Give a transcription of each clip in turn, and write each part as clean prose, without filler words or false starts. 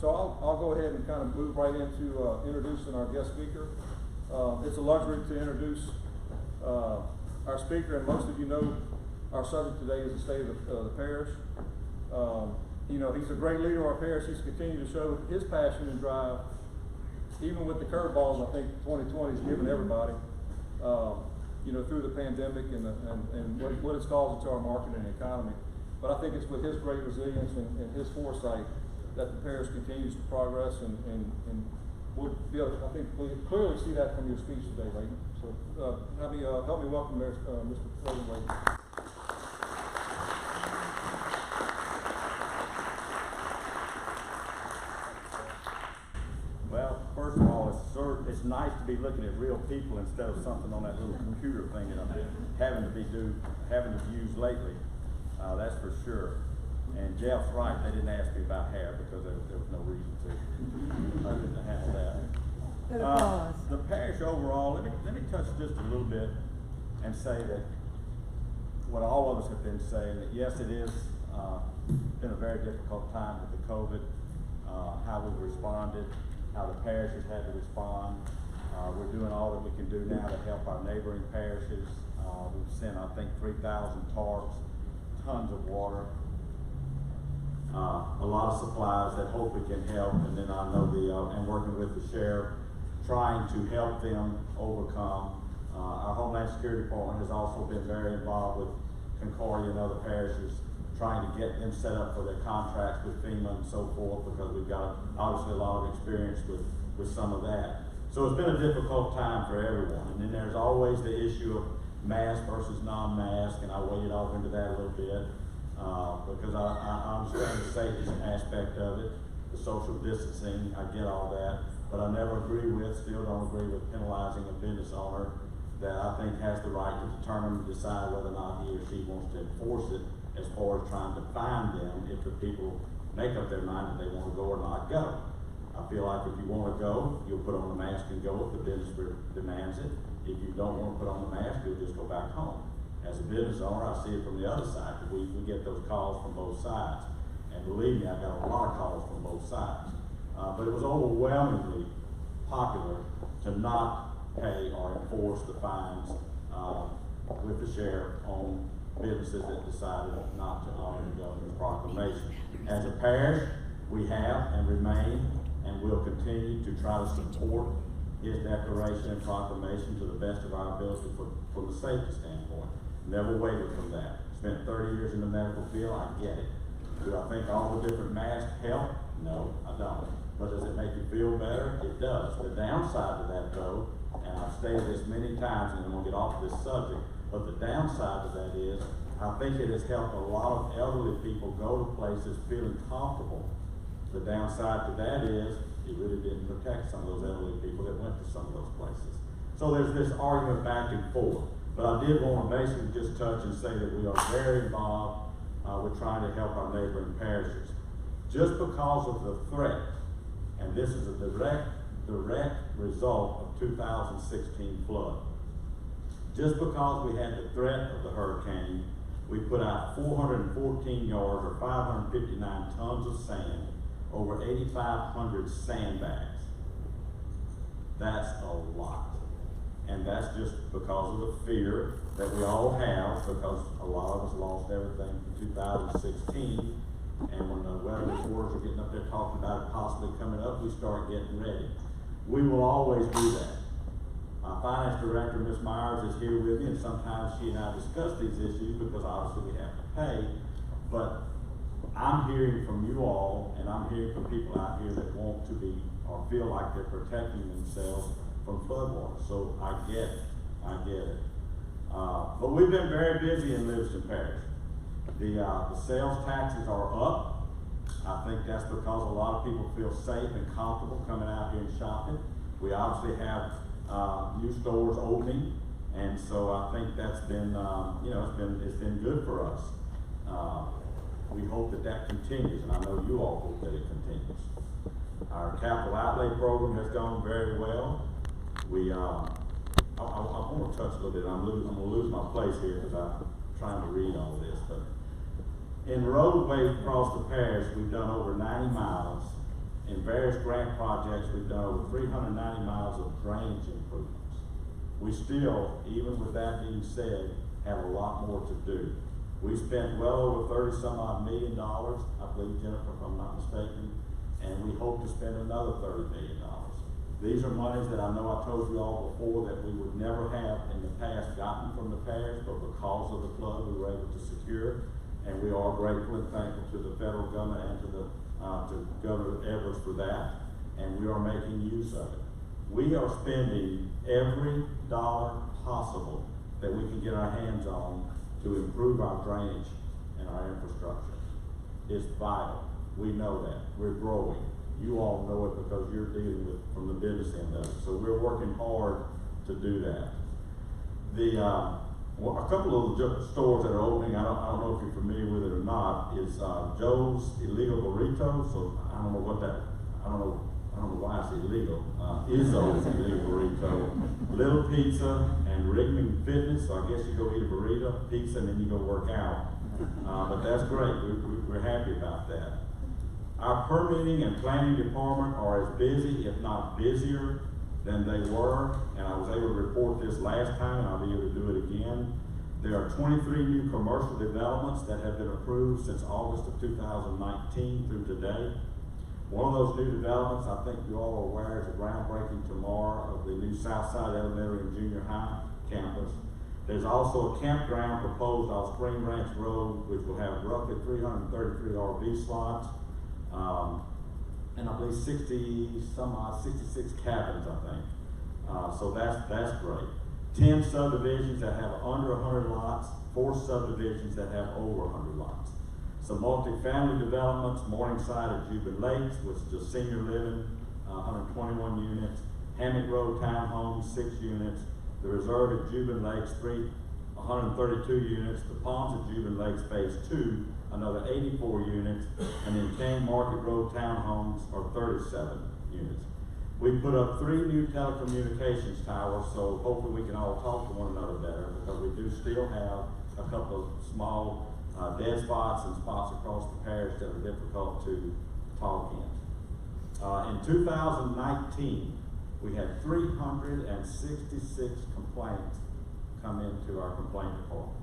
So I'll go ahead and kind of move right into introducing our guest speaker. It's a luxury to introduce our speaker, and most of you know our subject today is the state of the parish. You know, he's a great leader of our parish. He's continued to show his passion and drive, even with the curveballs I think 2020 has given everybody, you know, through the pandemic and what it's caused to our market and economy. But I think it's with his great resilience and his foresight that the parish continues to progress, and we'll be able to, I think, clearly see that from your speech today, Layton. So help me welcome Mr. President Layton. Well, first of all, it's nice to be looking at real people instead of something on that little computer thing that I'm having to use lately. That's for sure. And Jeff's right, they didn't ask me about hair because there was no reason to. I didn't handle that. The parish overall, let me touch just a little bit and say that what all of us have been saying, that yes, it is been a very difficult time with the COVID, how we've responded, how the parish has had to respond. We're doing all that we can do now to help our neighboring parishes. We've sent, I think, 3,000 tarps, tons of water, a lot of supplies that hope we can help, and then I know and working with the sheriff, trying to help them overcome. Our Homeland Security Department has also been very involved with Concordia and other parishes, trying to get them set up for their contracts with FEMA and so forth, because we've got obviously a lot of experience with some of that. So it's been a difficult time for everyone. And then there's always the issue of mask versus non-mask, and I waded off into that a little bit because I understand the safety aspect of it, the social distancing, I get all that, but I never still don't agree with penalizing a business owner that I think has the right to determine and decide whether or not he or she wants to enforce it, as far as trying to fine them if the people make up their mind that they want to go or not go. I feel like if you want to go, you'll put on the mask and go if the business demands it. If you don't want to put on the mask, you'll just go back home. As a business owner, I see it from the other side. We get those calls from both sides. And believe me, I got a lot of calls from both sides. But it was overwhelmingly popular to not pay or enforce the fines with the sheriff on businesses that decided not to honor the governor's proclamation. As a parish, we have and remain and will continue to try to support his declaration and proclamation to the best of our ability from the safety standpoint. Never wavered from that. Spent 30 years in the medical field, I get it. Do I think all the different masks help? No, I don't. But does it make you feel better? It does. The downside to that, though, and I've stated this many times, and I'm going to get off this subject, but the downside to that is, I think it has helped a lot of elderly people go to places feeling comfortable. The downside to that is, it really didn't protect some of those elderly people that went to some of those places. So there's this argument back and forth. But I did want to basically just touch and say that we are very involved with trying to help our neighboring parishes. Just because of the threat, and this is a direct result of 2016 flood. Just because we had the threat of the hurricane, we put out 414 yards or 559 tons of sand, over 8,500 sandbags. That's a lot. And that's just because of the fear that we all have, because a lot of us lost everything in 2016. And when the weather reporters are getting up there talking about it possibly coming up, we start getting ready. We will always do that. Our finance director, Ms. Myers, is here with me, and sometimes she and I discuss these issues because obviously we have to pay. But I'm hearing from you all, and I'm hearing from people out here that want to be or feel like they're protecting themselves from floodwaters. So I get it. But we've been very busy in Livingston Parish. The sales taxes are up. I think that's because a lot of people feel safe and comfortable coming out here and shopping. We obviously have new stores opening, and so I think that's been, it's been good for us. We hope that continues, and I know you all hope that it continues. Our capital outlay program has gone very well. I want to touch a little bit. I'm going to lose my place here because I'm trying to read all this. But in roadways across the parish, we've done over 90 miles in various grant projects, we've done over 390 miles of drainage improvements. We still, even with that being said, have a lot more to do. We spent well over $30-some-odd million, I believe, Jennifer, if I'm not mistaken, and we hope to spend another $30 million. These are monies that I know I told you all before that we would never have in the past gotten from the parish, but because of the flood we were able to secure, and we are grateful and thankful to the federal government and to Governor Edwards for that, and we are making use of it. We are spending every dollar possible that we can get our hands on to improve our drainage and our infrastructure. It's vital. We know that. We're growing. You all know it because you're dealing with from the business end of it. So we're working hard to do that. A couple of the stores that are opening, I don't know if you're familiar with it or not, is Joe's Illegal Burrito. So I don't know why it's illegal. Izzo's Illegal Burrito, Little Pizza, and Rickman Fitness. So I guess you go eat a burrito, pizza, and then you go work out. But that's great. We're happy about that. Our permitting and planning department are as busy, if not busier, than they were, and I was able to report this last time, and I'll be able to do it again. There are 23 new commercial developments that have been approved since August of 2019 through today. One of those new developments, I think you all are aware, is the groundbreaking tomorrow of the new Southside Elementary and Junior High campus. There's also a campground proposed on Spring Ranch Road, which will have roughly 333 RV slots, and I believe 66 cabins, I think. So that's great. 10 subdivisions that have under 100 lots, 4 subdivisions that have over 100 lots. Some multifamily developments, Morningside at Jubilee Lakes, which is a senior living, 121 units. Hammock Road Townhomes, 6 units. The Reserve at Jubilee Lakes, 132 units. The Palms at Jubilee Lakes Phase 2, another 84 units. And then King Market Road Townhomes are 37 units. We put up 3 new telecommunications towers, so hopefully we can all talk to one another better, because we do still have a couple of small dead spots and spots across the parish that are difficult to talk in. In 2019, we had 366 complaints come into our complaint department.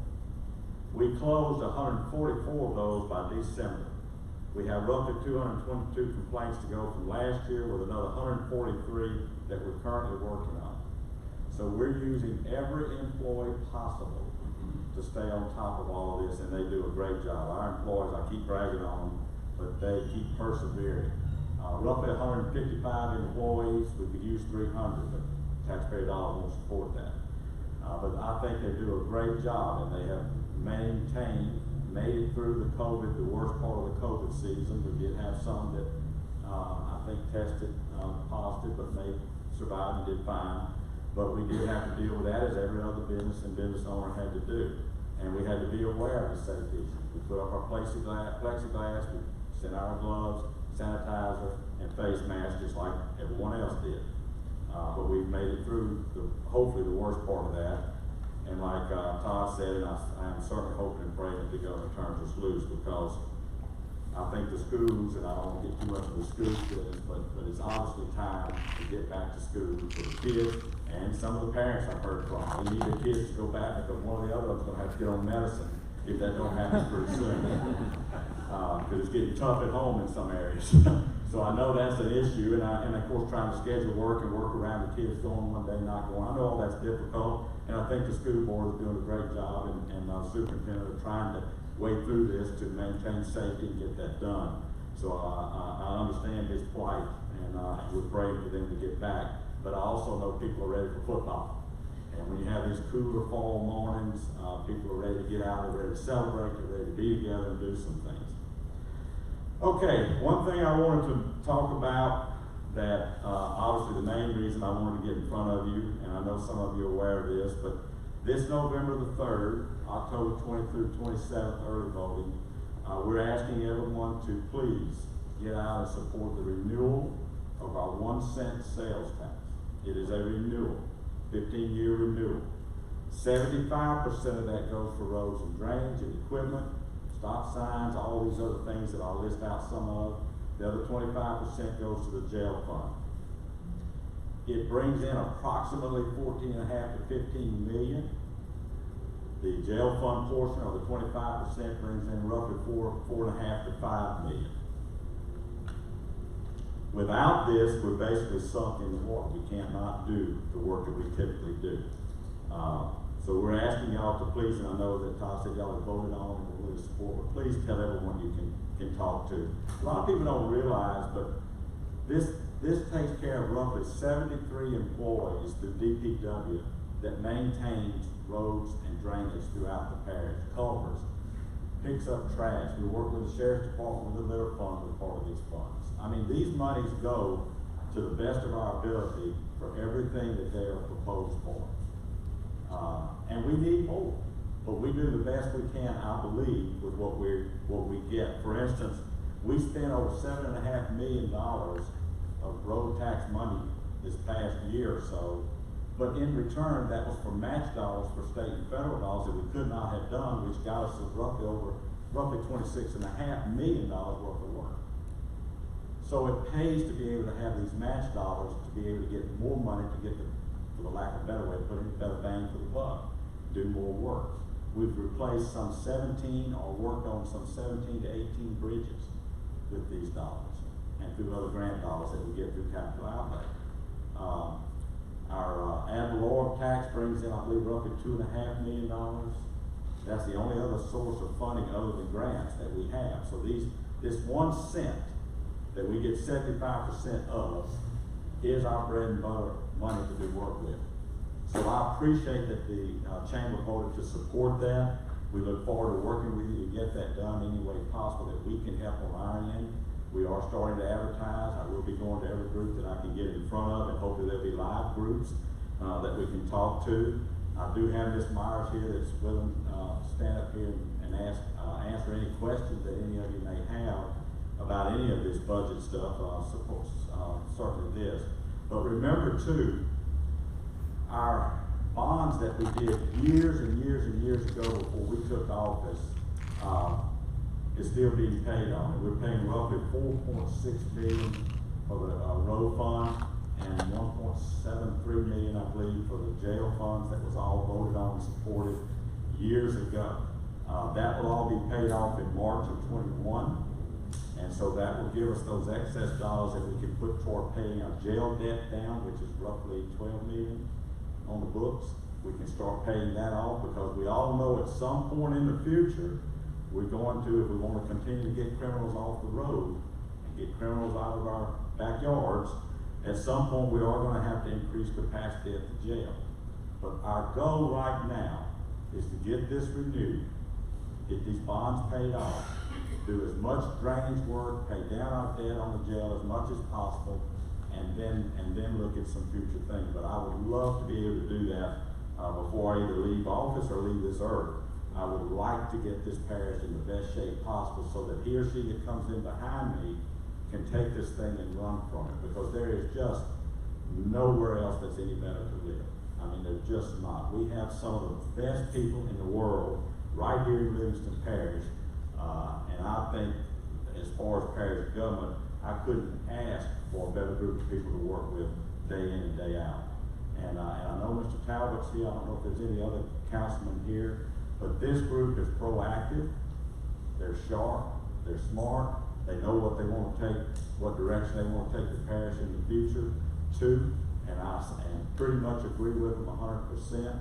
We closed 144 of those by December. We have roughly 222 complaints to go from last year, with another 143 that we're currently working on. So we're using every employee possible to stay on top of all of this, and they do a great job. Our employees, I keep bragging on them, but they keep persevering. Roughly 155 employees. We could use 300, but taxpayer dollars won't support that. But I think they do a great job, and they have made it through the COVID, the worst part of the COVID season. We did have some that I think tested positive, but they survived and did fine. But we did have to deal with that, as every other business and business owner had to do. And we had to be aware of the safety issues. We put up our plexiglass, we sent our gloves, sanitizer, and face masks, just like everyone else did. But we've made it through, hopefully, the worst part of that. And like Todd said, and I am certainly hoping and praying that the governor turns us loose, because I think the schools, and I don't want to get too much of the school business, but it's obviously time to get back to school for the kids and some of the parents I've heard from. We need the kids to go back, because one of the other ones is going to have to get on medicine if that don't happen pretty soon. Because it's getting tough at home in some areas. So I know that's an issue, and of course trying to schedule work and work around the kids going one day, not going. I know all that's difficult, and I think the school board is doing a great job, and the superintendent are trying to wade through this to maintain safety and get that done. So I understand his plight, and we're praying for them to get back. But I also know people are ready for football. And when you have these cooler fall mornings, people are ready to get out, they're ready to celebrate, they're ready to be together and do some things. Okay, one thing I wanted to talk about that obviously the main reason I wanted to get in front of you, and I know some of you are aware of this, but this November the 3rd, October 20th through 27th, early voting, we're asking everyone to please get out and support the renewal of our 1-cent sales tax. It is a renewal, 15-year renewal. 75% of that goes for roads and drainage and equipment, stop signs, all these other things that I'll list out some of. The other 25% goes to the jail fund. It brings in approximately 14.5 to 15 million. The jail fund portion of the 25% brings in roughly 4.5 to 5 million. Without this, we're basically sunk in the water. We cannot do the work that we typically do. So we're asking y'all to please, and I know that Todd said y'all have voted on and will really support, but please tell everyone you can talk to. A lot of people don't realize, but this takes care of roughly 73 employees through DPW that maintains roads and drainage throughout the parish, culverts, picks up trash. We work with the sheriff's department, with the litter fund, with part of these funds. I mean, these monies go to the best of our ability for everything that they are proposed for. And we need more, but we do the best we can, I believe, with what we get. For instance, we spent over $7.5 million of road tax money this past year or so, but in return, that was for match dollars for state and federal dollars that we could not have done, which got us roughly $26.5 million worth of work. So it pays to be able to have these match dollars to be able to get more money to get for the lack of a better way, put in better bang for the buck, do more work. We've replaced some 17 or worked on some 17 to 18 bridges with these dollars and through other grant dollars that we get through capital outlay. Our ad valorem tax brings in, I believe, roughly $2.5 million. That's the only other source of funding other than grants that we have. So this 1 cent that we get 75% of is our bread and butter money to do work with. So I appreciate that the chamber voted to support that. We look forward to working with you to get that done any way possible that we can help on our end. We are starting to advertise. I will be going to every group that I can get in front of, and hopefully there'll be live groups that we can talk to. I do have Ms. Myers here that's willing to stand up here and answer any questions that any of you may have about any of this budget stuff, certainly this. But remember too, our bonds that we did years and years and years ago before we took office is still being paid on. And we're paying roughly $4.6 million for the road fund and $1.73 million, I believe, for the jail funds that was all voted on and supported years ago. That will all be paid off in March of 21. And so that will give us those excess dollars that we can put toward paying our jail debt down, which is roughly $12 million on the books. We can start paying that off because we all know at some point in the future, we're going to, if we want to continue to get criminals off the road and get criminals out of our backyards, at some point we are going to have to increase capacity at the jail. But our goal right now is to get this renewed, get these bonds paid off, do as much drainage work, pay down our debt on the jail as much as possible, and then look at some future things. But I would love to be able to do that before I either leave office or leave this earth. I would like to get this parish in the best shape possible so that he or she that comes in behind me can take this thing and run from it, because there is just nowhere else that's any better to live. I mean, there's just not. We have some of the best people in the world right here in Livingston Parish, and I think as far as parish government, I couldn't ask for a better group of people to work with day in and day out. And I know Mr. Talbot's here. I don't know if there's any other councilman here, but this group is proactive. They're sharp. They're smart. They know what they want to take, what direction they want to take the parish in the future to, and I pretty much agree with them 100%.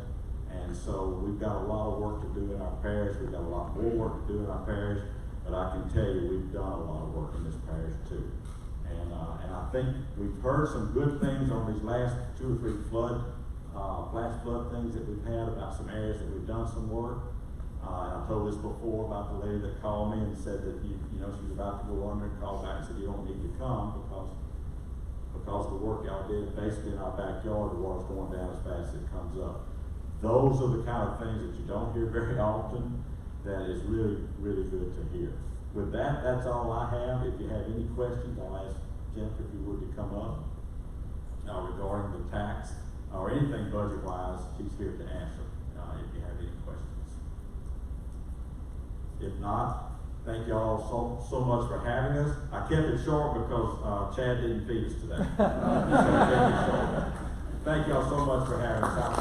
And so we've got a lot of work to do in our parish. We've got a lot more work to do in our parish, but I can tell you we've done a lot of work in this parish too. And I think we've heard some good things on these last 2 or 3 flash flood things that we've had about some areas that we've done some work. And I told this before about the lady that called me and said that she was about to go under and called back and said, you don't need to come because of the work y'all did. Basically in our backyard, the water's going down as fast as it comes up. Those are the kind of things that you don't hear very often that is really, really good to hear. With that, that's all I have. If you have any questions, I'll ask Jennifer if you would to come up regarding the tax or anything budget-wise. She's here to answer if you have any questions. If not, Thank you all so much for having us. I kept it short because Chad didn't feed us today. So I kept it short. Thank you all so much for having us.